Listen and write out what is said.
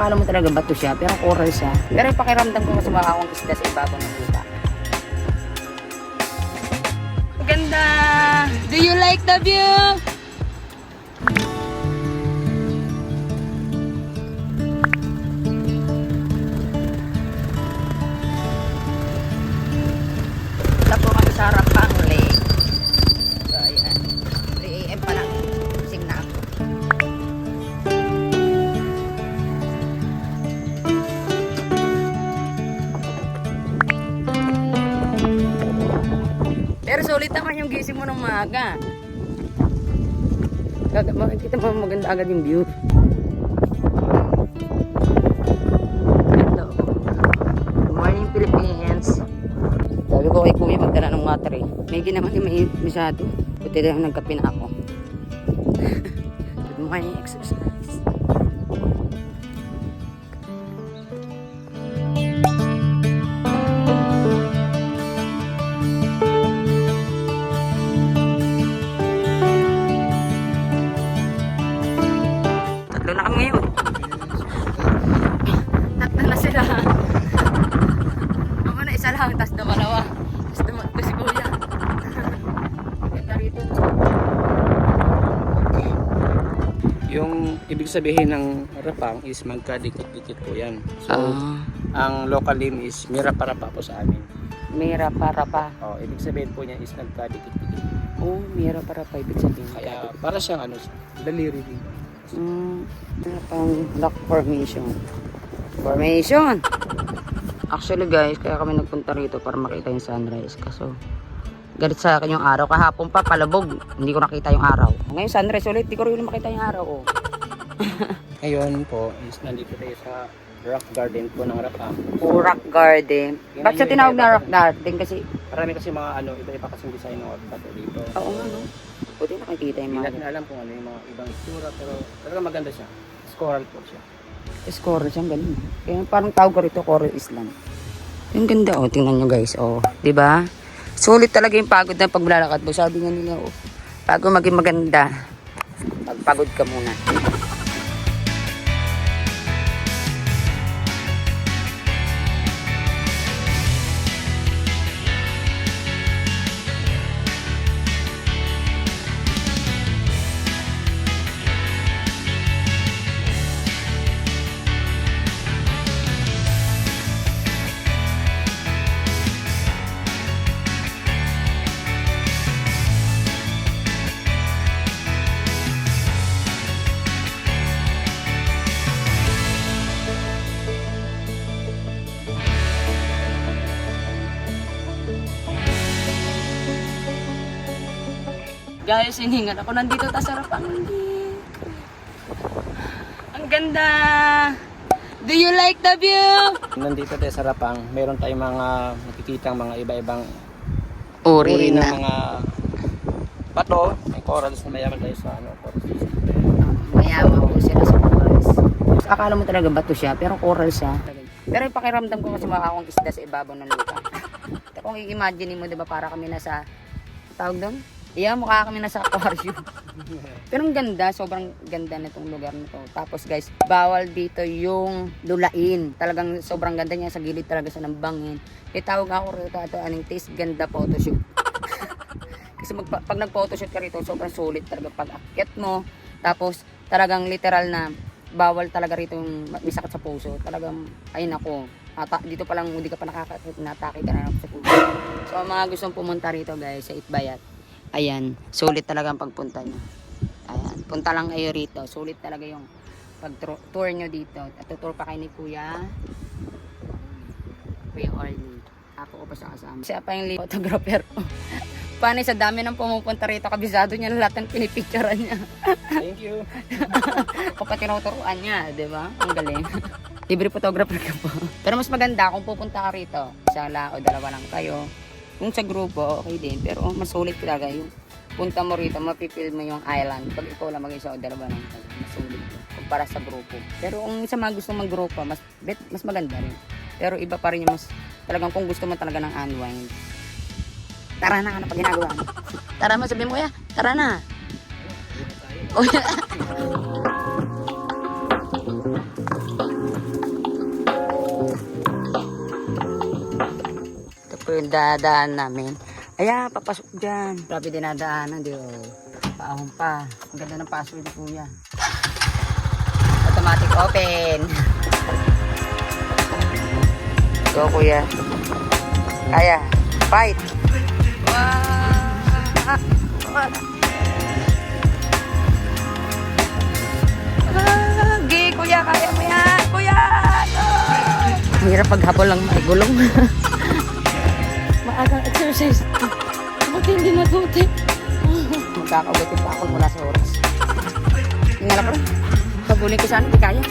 akala mo talaga bato siya, pero coral siya. Pero yung pakiramdam ko kasi mukha akong isda sa ibabaw ng lupa. Maganda! Do you like the view? Wala po kami sa harap pang lake. So, ayan. 3 AM pa lang. Sing na ako. Pero sulit naman yung gising mo ng maaga. Makikita mo maganda agad yung view. Hello. Good morning, Philippines. Sabi ko kay Kuya magdala ng water eh. Medyo naman yung mainit masyado. Buti lang nagkape na ako. Good morning exercise. Tatlo na kami ngayon. Tatlo na sila. Ako na isa lang, tas dumalawa. Tas dumato si Kuya. Ganda rito. Yung ibig sabihin ng rapang is magkadikit-dikit po yan. So, ang local name is Miraparapa po sa amin. Mira para pa. Oh, ibig sabihin po niya is nagkadikit-dikit. Oh, mira para pa ibig sabihin. Kaya para siyang ano, daliri din. Pang lock formation. Formation! Actually guys, kaya kami nagpunta rito para makita yung sunrise. Kaso, galit sa akin yung araw. Kahapon pa, palabog. Hindi ko nakita yung araw. Ngayon sunrise ulit, di ko rin makita yung araw. Oh. Ngayon po is nandito tayo sa rock garden po ng Rapang. Rock garden. Ba't siya tinawag na rock garden? Kasi, Marami kasi mga ano, iba-iba kasing design ng bato dito. oo nga no. Buti nakikita yung Hindi mga natin alam kung ano yung mga ibang itsura, pero talaga maganda siya. Coral po siya. score siyang galing. Kaya parang tawag ko rito Coral Island. Yung ganda oh, tingnan nyo guys. Oh, 'di ba? Sulit talaga yung pagod na paglalakad mo. Sabi nga nila oh, bago maging maganda, pagpagod ka muna. Guys, hiningal ako. Nandito ta sa Rapang Lake. Ang ganda! Do you like the view? Nandito tayo sa Rapang, meron tayong mga nakikitang mga iba-ibang Uri ng na. mga bato. May corals na mayaman tayo sa ano, corals. Mayaman po sila sa corals. Akala mo talaga bato siya, pero coral siya. Pero yung pakiramdam ko kasi mukha akong isda sa ibabaw ng lupa. Kung i-imagine mo, diba, para kami nasa, tawag doon? Yeah, mukha kami nasa aquarium. Pero ang ganda, sobrang ganda na itong lugar na to. Tapos guys, bawal dito yung lulain. Talagang sobrang ganda niya, sa gilid talaga siya ng bangin. Itawag ako rito, ito anong taste ganda photoshoot. Kasi pag nag-photoshoot ka rito, sobrang sulit talaga pag akyat mo. Tapos talagang literal na bawal talaga rito yung may sakit sa puso. Talagang, ayun ako, dito pa lang hindi ka pa natake ka na sa puso. So mga gustong pumunta rito guys, sa Itbayat. Ayan, sulit talaga ang pagpunta nyo. Ayan, punta lang kayo rito. Sulit talaga yung pag-tour nyo dito. At tutur pa kayo ni Kuya Orly. Ako ko pa siya kasama. Siya pa yung photographer ko. Paano sa dami ng pumupunta rito, kabisado niya lahat ng pinipicturean niya. Thank you. Kapag tinuturuan niya, di ba? Ang galing. Libre photographer ka po. Pero mas maganda kung pupunta ka rito. Isa lang o dalawa lang kayo. Kung sa grupo, okay din. Pero mas sulit talaga yung punta mo rito, mapipil mo yung island. Pag ikaw lang mag-isa o dalawa lang, mas sulit. Kumpara sa grupo. Pero kung sa mga gusto mag-grupo, mas maganda rin. Pero iba pa rin yung mas, talagang kung gusto mo talaga ng unwind. Tara na, ano pa ginagawa mo? Tara mo, sabi mo kuya, tara na. Oh, yeah. po yung dadaan namin. Ayan, papasok dyan. Grabe dinadaanan, di oh. Paahon pa. Ang ganda ng password ni kuya. Automatic open. Go kuya. Kaya. Fight. Gi, kuya, kaya mo yan. Kuya! Ang hirap paghapon lang may gulong. Maagang exercise. Buti hindi matuti. Magkakabuti pa ako mula sa oras. Tingnan ko rin. Pabulin ko sana, di kaya.